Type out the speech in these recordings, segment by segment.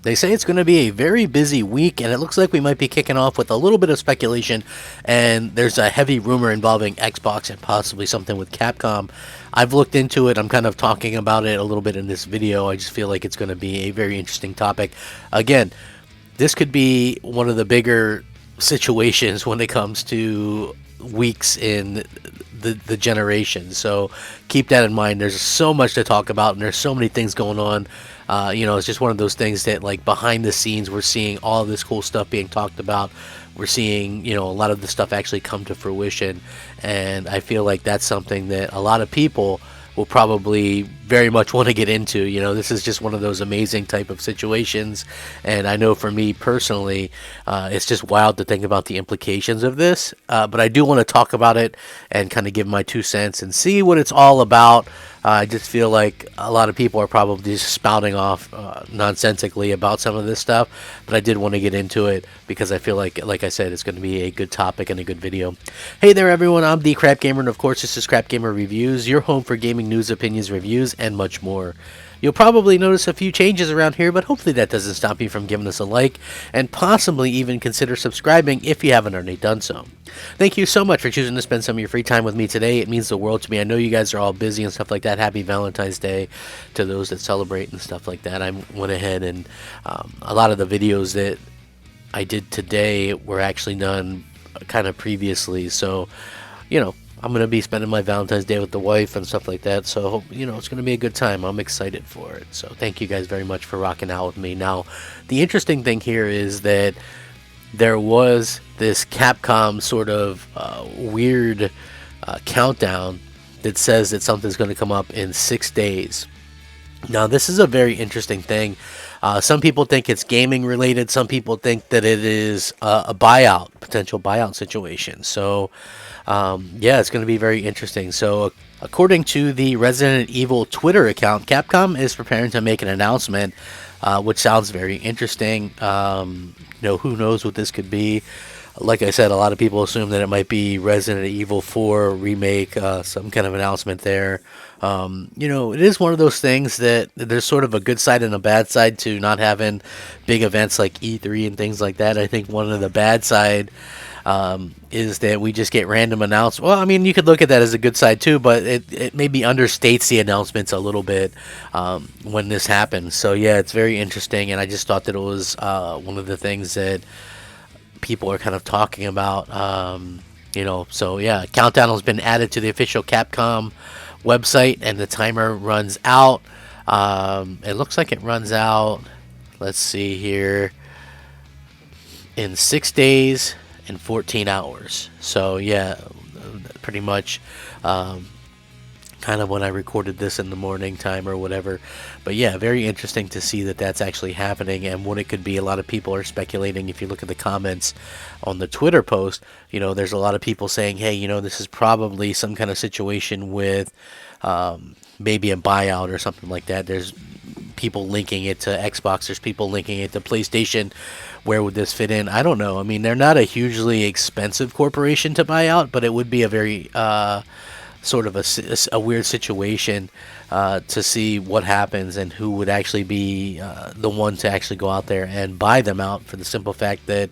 They say it's going to be a very busy week, and it looks like we might be kicking off with a little bit of speculation. And there's a heavy rumor involving Xbox and possibly something with Capcom. I've looked into it. I'm kind of talking about it a little bit in this video. I just feel like it's going to be a very interesting topic. Again, this could be one of the bigger situations when it comes to weeks in the generation. So keep that in mind. There's so much to talk about, and there's so many things going on. It's just one of those things that, like, behind the scenes, we're seeing all this cool stuff being talked about. We're seeing, a lot of the stuff actually come to fruition, and I feel like that's something that a lot of people will probably very much want to get into. This is just one of those amazing type of situations, and I know for me personally, it's just wild to think about the implications of this. But I do want to talk about it and kind of give my 2 cents and see what it's all about. I just feel like a lot of people are probably just spouting off nonsensically about some of this stuff, but I did want to get into it because I feel like I said, it's going to be a good topic and a good video. Hey there, everyone. I'm the Crap Gamer, and of course, this is Crap Gamer Reviews, your home for gaming news, opinions, reviews, and much more. You'll probably notice a few changes around here, but hopefully that doesn't stop you from giving us a like and possibly even consider subscribing if you haven't already done so. Thank you so much for choosing to spend some of your free time with me today. It means the world to me. I know you guys are all busy and stuff like that. Happy Valentine's Day to those that celebrate and stuff like that. I went ahead and a lot of the videos that I did today were actually done kind of previously. So, I'm going to be spending my Valentine's Day with the wife and stuff like that. So, it's going to be a good time. I'm excited for it. So, thank you guys very much for rocking out with me. Now, the interesting thing here is that there was this Capcom sort of weird countdown that says that something's going to come up in 6 days. Now, this is a very interesting thing. Some people think it's gaming related. Some people think that it is a potential buyout situation. So, it's going to be very interesting. So, according to the Resident Evil Twitter account, Capcom is preparing to make an announcement, which sounds very interesting. Who knows what this could be? Like I said, a lot of people assume that it might be Resident Evil 4 remake, some kind of announcement there. It is one of those things that there's sort of a good side and a bad side to not having big events like E3 and things like that. I think one of the bad side is that we just get random announcements. Well, I mean, you could look at that as a good side too, but it maybe understates the announcements a little bit when this happens. So yeah, it's very interesting, and I just thought that it was one of the things that people are kind of talking about. So yeah, countdown has been added to the official Capcom website, and the timer runs out. It looks like it runs out, let's see here, in 6 days and 14 hours. So yeah, pretty much kind of when I recorded this in the morning time or whatever. But yeah, very interesting to see that that's actually happening and what it could be. A lot of people are speculating. If you look at the comments on the Twitter post, there's a lot of people saying, hey, this is probably some kind of situation with maybe a buyout or something like that. There's people linking it to Xbox. There's people linking it to PlayStation. Where would this fit in? I don't know. I mean, they're not a hugely expensive corporation to buy out, but it would be a very sort of a weird situation to see what happens and who would actually be the one to actually go out there and buy them out, for the simple fact that,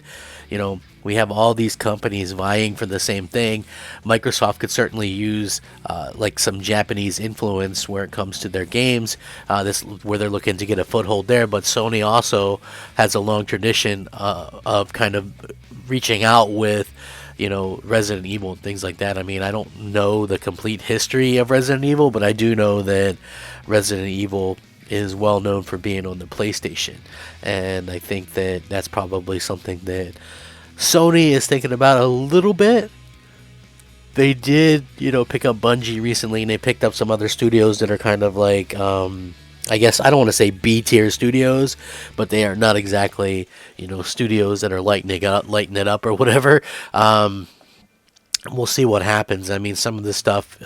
we have all these companies vying for the same thing. Microsoft could certainly use like some Japanese influence where it comes to their games, where they're looking to get a foothold there. But Sony also has a long tradition of kind of reaching out with Resident Evil and things like that. I mean, I don't know the complete history of Resident Evil, but I do know that Resident Evil is well known for being on the PlayStation, and I think that that's probably something that Sony is thinking about a little bit. They did, pick up Bungie recently, and they picked up some other studios that are kind of like, I guess I don't want to say B-tier studios, but they are not exactly, studios that are lighting it up or whatever. We'll see what happens. I mean, some of this stuff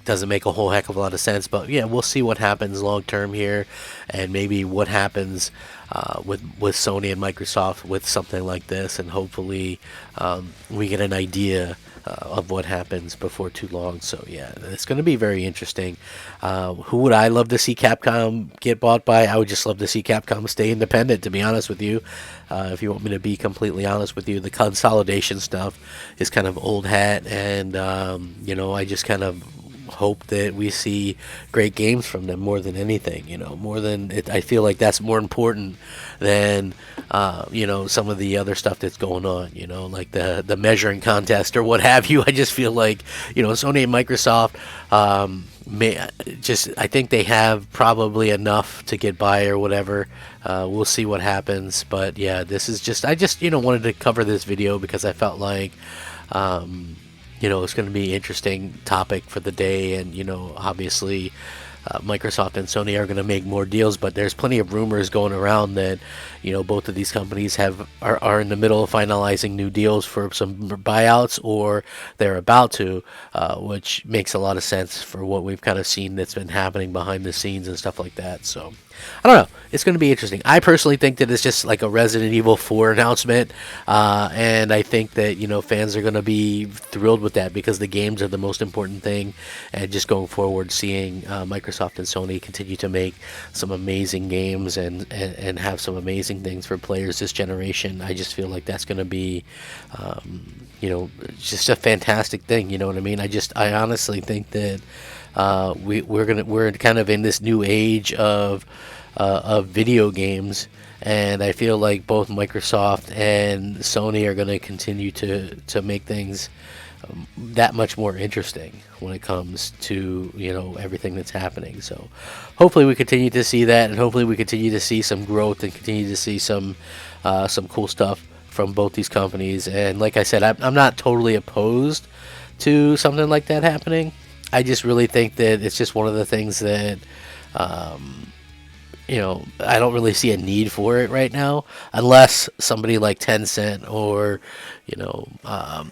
doesn't make a whole heck of a lot of sense, but yeah, we'll see what happens long term here, and maybe what happens with Sony and Microsoft with something like this, and hopefully we get an idea of what happens before too long. So yeah, it's going to be very interesting. Who would I love to see Capcom get bought by? I would just love to see Capcom stay independent, to be honest with you. If you want me to be completely honest with you, the consolidation stuff is kind of old hat, and I just kind of hope that we see great games from them more than anything. More than it, I feel like that's more important than some of the other stuff that's going on. Like the measuring contest or what have you. I just feel like Sony and Microsoft. I think they have probably enough to get by or whatever. We'll see what happens, but yeah, this is just I just wanted to cover this video because I felt like it's going to be an interesting topic for the day, and obviously Microsoft and Sony are going to make more deals, but there's plenty of rumors going around that both of these companies are in the middle of finalizing new deals for some buyouts, or they're about to, which makes a lot of sense for what we've kind of seen that's been happening behind the scenes and stuff like that. So I don't know. It's going to be interesting. I personally think that it's just like a Resident Evil 4 announcement, and I think that fans are going to be thrilled with that because the games are the most important thing, and just going forward, seeing Microsoft and Sony continue to make some amazing games and have some amazing things for players this generation, I just feel like that's going to be, just a fantastic thing. You know what I mean? I honestly think that we're kind of in this new age of video games, and I feel like both Microsoft and Sony are going to continue to make things that much more interesting when it comes to everything that's happening. So hopefully we continue to see that, and hopefully we continue to see some growth and continue to see some cool stuff from both these companies. And like I said, I'm not totally opposed to something like that happening. I just really think that it's just one of the things that I don't really see a need for it right now, unless somebody like Tencent or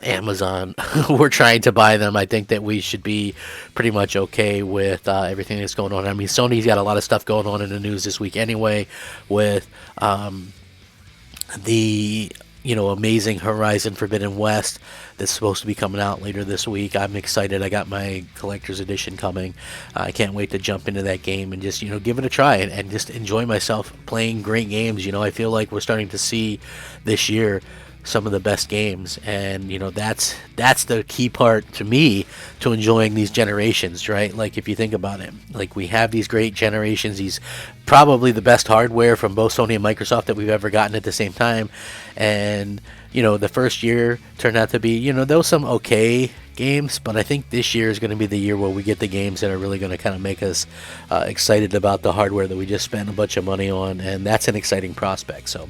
Amazon were trying to buy them. I think that we should be pretty much okay with everything that's going on. I mean, Sony's got a lot of stuff going on in the news this week anyway, with the amazing Horizon Forbidden West that's supposed to be coming out later this week. I'm excited. I got my collector's edition coming. I can't wait to jump into that game and just give it a try and just enjoy myself playing great games. I feel like we're starting to see this year some of the best games, and that's the key part to me to enjoying these generations, right? Like, if you think about it, like, we have these great generations, these probably the best hardware from both Sony and Microsoft that we've ever gotten at the same time, and the first year turned out to be there was some okay games, but I think this year is going to be the year where we get the games that are really going to kind of make us excited about the hardware that we just spent a bunch of money on, and that's an exciting prospect. So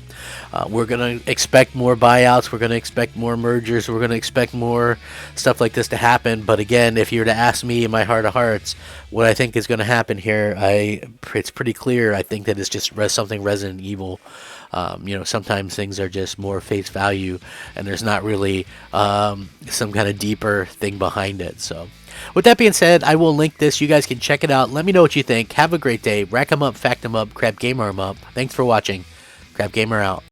we're going to expect more buyouts, we're going to expect more mergers, we're going to expect more stuff like this to happen. But again, if you were to ask me in my heart of hearts what I think is going to happen here, it's pretty clear. I think that it's just something Resident Evil. Sometimes things are just more face value, and there's not really some kind of deeper thing behind it. So with that being said, I will link this. You guys can check it out. Let me know what you think. Have a great day. Rack 'em up, fact 'em up, Crab Gamer 'em up. Thanks for watching. Crab Gamer out.